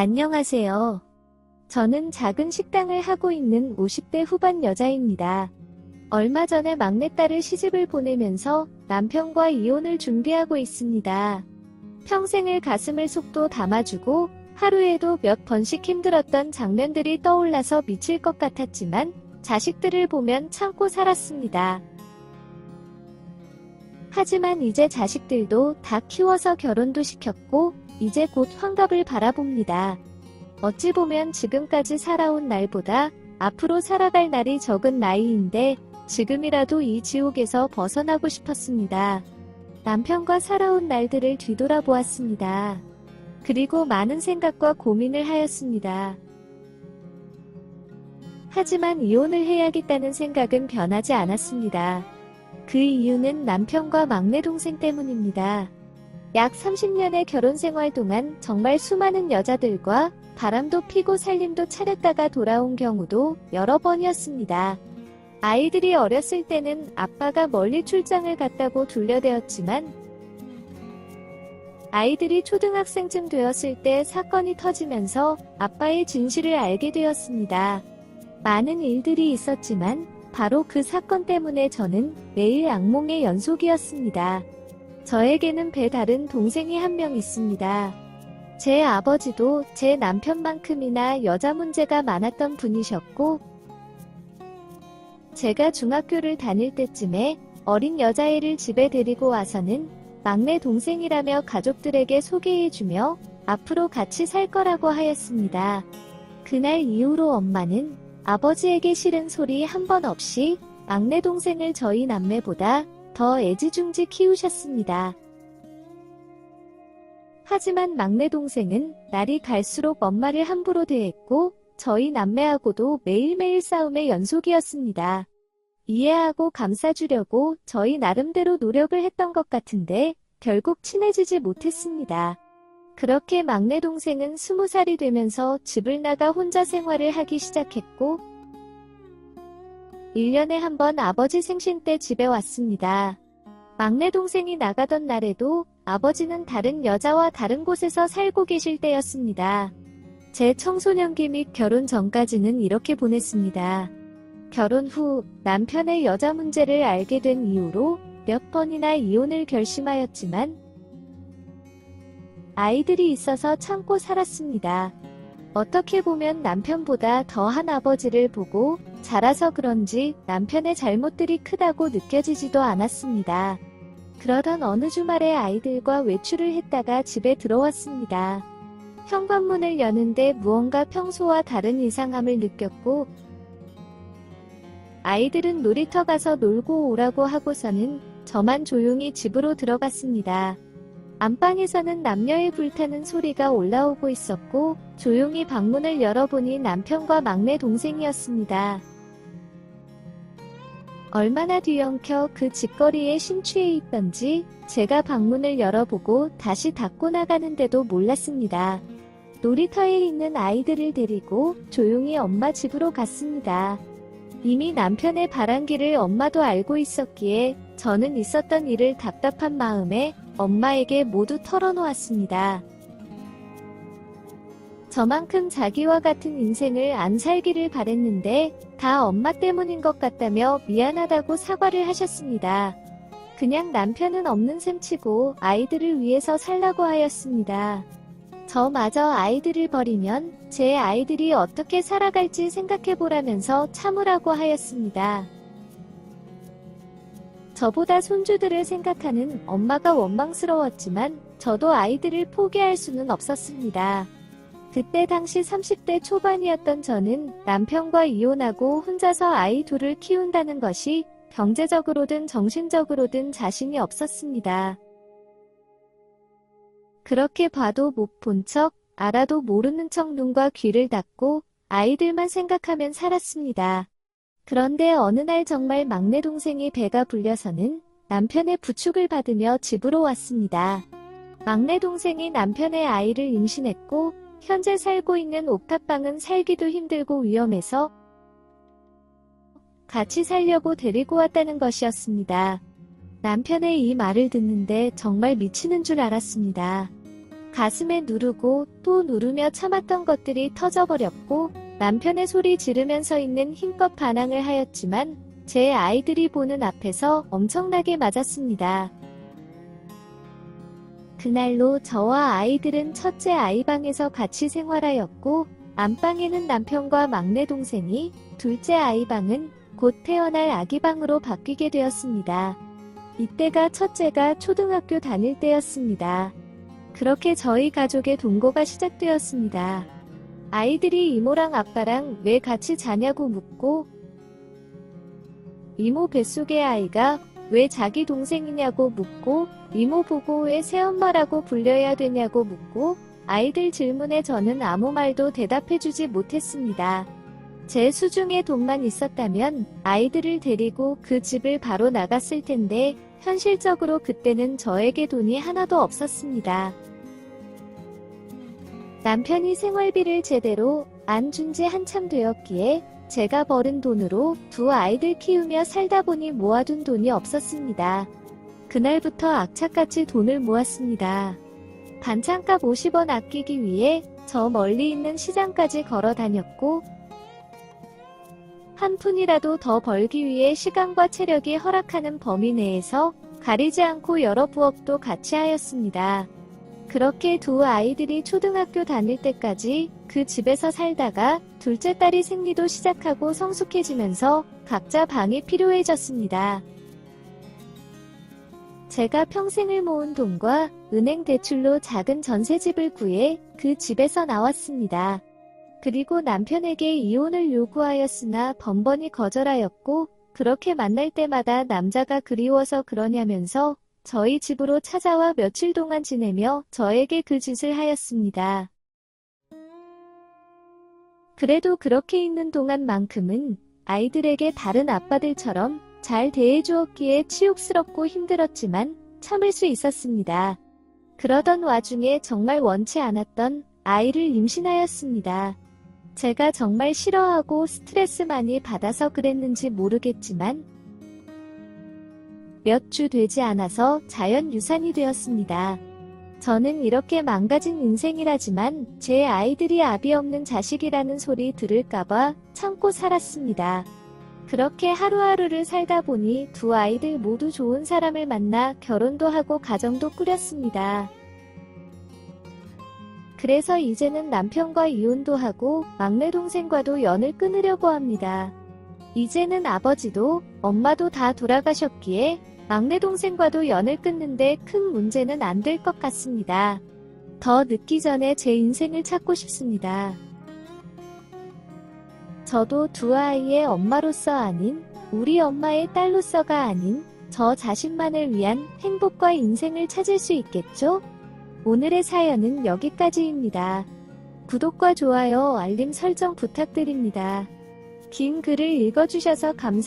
안녕하세요. 저는 작은 식당을 하고 있는 50대 후반 여자입니다. 얼마 전에 막내딸을 시집을 보내면서 남편과 이혼을 준비하고 있습니다. 평생을 가슴을 속도 담아주고 하루에도 몇 번씩 힘들었던 장면들이 떠올라서 미칠 것 같았지만 자식들을 보면 참고 살았습니다. 하지만 이제 자식들도 다 키워서 결혼도 시켰고 이제 곧 환갑을 바라봅니다. 어찌 보면 지금까지 살아온 날보다 앞으로 살아갈 날이 적은 나이인데 지금이라도 이 지옥에서 벗어나고 싶었습니다. 남편과 살아온 날들을 뒤돌아보았습니다. 그리고 많은 생각과 고민을 하였습니다. 하지만 이혼을 해야겠다는 생각은 변하지 않았습니다. 그 이유는 남편과 막내 동생 때문입니다. 약 30년의 결혼 생활 동안 정말 수많은 여자들과 바람도 피고 살림도 차렸다가 돌아온 경우도 여러 번이었습니다. 아이들이 어렸을 때는 아빠가 멀리 출장을 갔다고 둘러대었지만 아이들이 초등학생쯤 되었을 때 사건이 터지면서 아빠의 진실을 알게 되었습니다. 많은 일들이 있었지만 바로 그 사건 때문에 저는 매일 악몽의 연속이었습니다. 저에게는 배다른 동생이 한 명 있습니다. 제 아버지도 제 남편만큼이나 여자 문제가 많았던 분이셨고 제가 중학교를 다닐 때쯤에 어린 여자애를 집에 데리고 와서는 막내 동생이라며 가족들에게 소개해주며 앞으로 같이 살 거라고 하였습니다. 그날 이후로 엄마는 아버지에게 싫은 소리 한 번 없이 막내 동생을 저희 남매보다 더 애지중지 키우셨습니다. 하지만 막내 동생은 날이 갈수록 엄마를 함부로 대했고 저희 남매하고도 매일매일 싸움의 연속이었습니다. 이해하고 감싸주려고 저희 나름대로 노력을 했던 것 같은데 결국 친해지지 못했습니다. 그렇게 막내 동생은 20살이 되면서 집을 나가 혼자 생활을 하기 시작했고 1년에 한 번 아버지 생신 때 집에 왔습니다. 막내 동생이 나가던 날에도 아버지는 다른 여자와 다른 곳에서 살고 계실 때였습니다. 제 청소년기 및 결혼 전까지는 이렇게 보냈습니다. 결혼 후 남편의 여자 문제를 알게 된 이후로 몇 번이나 이혼을 결심하였지만 아이들이 있어서 참고 살았습니다. 어떻게 보면 남편보다 더한 아버지를 보고 자라서 그런지 남편의 잘못들이 크다고 느껴지지도 않았습니다. 그러던 어느 주말에 아이들과 외출을 했다가 집에 들어왔습니다. 현관문을 여는데 무언가 평소와 다른 이상함을 느꼈고 아이들은 놀이터 가서 놀고 오라고 하고서는 저만 조용히 집으로 들어갔습니다. 안방에서는 남녀의 불타는 소리가 올라오고 있었고 조용히 방문을 열어보니 남편과 막내 동생이었습니다. 얼마나 뒤엉켜 그 집거리에 심취해 있던지 제가 방문을 열어보고 다시 닫고 나가는데도 몰랐습니다. 놀이터에 있는 아이들을 데리고 조용히 엄마 집으로 갔습니다. 이미 남편의 바람기를 엄마도 알고 있었기에 저는 있었던 일을 답답한 마음에 엄마에게 모두 털어놓았습니다. 저만큼 자기와 같은 인생을 안 살기를 바랬는데 다 엄마 때문인 것 같다며 미안하다고 사과를 하셨습니다. 그냥 남편은 없는 셈치고 아이들을 위해서 살라고 하였습니다. 저마저 아이들을 버리면 제 아이들이 어떻게 살아갈지 생각해보라면서 참으라고 하였습니다. 저보다 손주들을 생각하는 엄마가 원망스러웠지만 저도 아이들을 포기할 수는 없었습니다. 그때 당시 30대 초반이었던 저는 남편과 이혼하고 혼자서 아이 둘을 키운다는 것이 경제적으로든 정신적으로든 자신이 없었습니다. 그렇게 봐도 못 본 척, 알아도 모르는 척 눈과 귀를 닫고 아이들만 생각하면 살았습니다. 그런데 어느 날 정말 막내 동생이 배가 불려서는 남편의 부축을 받으며 집으로 왔습니다. 막내 동생이 남편의 아이를 임신했고 현재 살고 있는 옥탑방은 살기도 힘들고 위험해서 같이 살려고 데리고 왔다는 것이었습니다. 남편의 이 말을 듣는데 정말 미치는 줄 알았습니다. 가슴에 누르고 또 누르며 참았던 것들이 터져버렸고 남편의 소리 지르면서 있는 힘껏 반항을 하였지만 제 아이들이 보는 앞에서 엄청나게 맞았습니다. 그날로 저와 아이들은 첫째 아이 방에서 같이 생활하였고 안방에는 남편과 막내 동생이, 둘째 아이 방은 곧 태어날 아기 방으로 바뀌게 되었습니다. 이때가 첫째가 초등학교 다닐 때였습니다. 그렇게 저희 가족의 동거가 시작되었습니다. 아이들이 이모랑 아빠랑 왜 같이 자냐고 묻고 이모 뱃속의 아이가 왜 자기 동생이냐고 묻고 이모 보고 왜 새엄마라고 불려야 되냐고 묻고 아이들 질문에 저는 아무 말도 대답해주지 못했습니다. 제 수중에 돈만 있었다면 아이들을 데리고 그 집을 바로 나갔을 텐데 현실적으로 그때는 저에게 돈이 하나도 없었습니다. 남편이 생활비를 제대로 안 준 지 한참 되었기에 제가 벌은 돈으로 두 아이들 키우며 살다 보니 모아둔 돈이 없었습니다. 그날부터 악착같이 돈을 모았습니다. 반찬값 50원 아끼기 위해 저 멀리 있는 시장까지 걸어 다녔고 한 푼이라도 더 벌기 위해 시간과 체력이 허락하는 범위 내에서 가리지 않고 여러 부업도 같이 하였습니다. 그렇게 두 아이들이 초등학교 다닐 때까지 그 집에서 살다가 둘째 딸이 생리도 시작하고 성숙해지면서 각자 방이 필요해졌습니다. 제가 평생을 모은 돈과 은행 대출로 작은 전셋집을 구해 그 집에서 나왔습니다. 그리고 남편에게 이혼을 요구하였으나 번번이 거절하였고 그렇게 만날 때마다 남자가 그리워서 그러냐면서 저희 집으로 찾아와 며칠 동안 지내며 저에게 그 짓을 하였습니다. 그래도 그렇게 있는 동안만큼은 아이들에게 다른 아빠들처럼 잘 대해주었기에 치욕스럽고 힘들었지만 참을 수 있었습니다. 그러던 와중에 정말 원치 않았던 아이를 임신하였습니다. 제가 정말 싫어하고 스트레스 많이 받아서 그랬는지 모르겠지만 몇 주 되지 않아서 자연유산이 되었습니다. 저는 이렇게 망가진 인생이라지만 제 아이들이 아비 없는 자식이라는 소리 들을까봐 참고 살았습니다. 그렇게 하루하루를 살다 보니 두 아이들 모두 좋은 사람을 만나 결혼도 하고 가정도 꾸렸습니다. 그래서 이제는 남편과 이혼도 하고 막내 동생과도 연을 끊으려고 합니다. 이제는 아버지도 엄마도 다 돌아가셨기에 막내 동생과도 연을 끊는데 큰 문제는 안 될 것 같습니다. 더 늦기 전에 제 인생을 찾고 싶습니다. 저도 두 아이의 엄마로서 아닌 우리 엄마의 딸로서가 아닌 저 자신만을 위한 행복과 인생을 찾을 수 있겠죠? 오늘의 사연은 여기까지입니다. 구독과 좋아요, 알림 설정 부탁드립니다. 긴 글을 읽어주셔서 감사합니다.